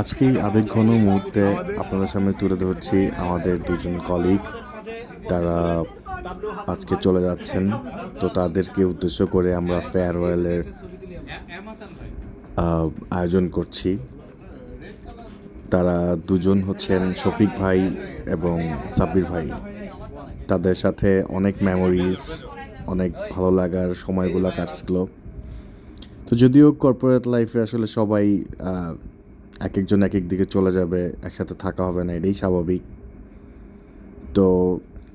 আজকে এই আবেগঘন মুহূর্তে আপনাদের সামনে তুলে ধরছি আমাদের দুজন কলিগ। তারা আজকে চলে যাচ্ছেন, তো তাদেরকে উদ্দেশ্য করে আমরা ফেয়ারওয়েলের আয়োজন করছি। তারা দুজন হচ্ছেন শফিক ভাই এবং সাব্বির ভাই। তাদের সাথে অনেক মেমোরিজ, অনেক ভালো লাগার সময়গুলো কাটছিল। তো যদিও কর্পোরেট লাইফে আসলে সবাই এক একজন এক এক দিকে চলে যাবে, একসাথে থাকা হবে না, এটাই স্বাভাবিক। তো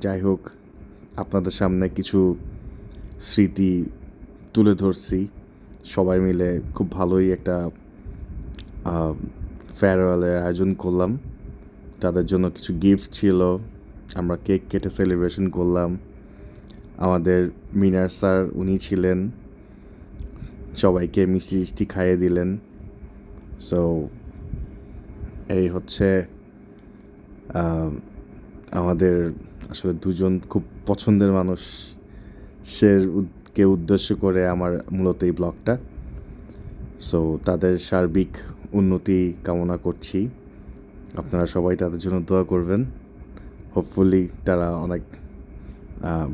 যাই হোক, আপনাদের সামনে কিছু স্মৃতি তুলে ধরছি। সবাই মিলে খুব ভালোই একটা ফেয়ারওয়েলের আয়োজন করলাম। তাদের জন্য কিছু গিফট ছিল, আমরা কেক কেটে সেলিব্রেশন করলাম। আমাদের মিনার স্যার উনি ছিলেন, সবাইকে মিষ্টি মিষ্টি খাইয়ে দিলেন। সো এই হচ্ছে আমাদের আসলে দুজন খুব পছন্দের মানুষ কে উদ্দেশ্য করে আমার মূলত এই ব্লগটা। সো তাদের সার্বিক উন্নতি কামনা করছি। আপনারা সবাই তাদের জন্য দোয়া করবেন। হোপফুলি তারা অনেক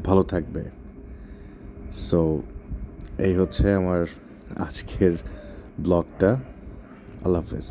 ভালো থাকবে। সো এই হচ্ছে আমার আজকের ব্লগটা। আল্লাহ হাফেজ।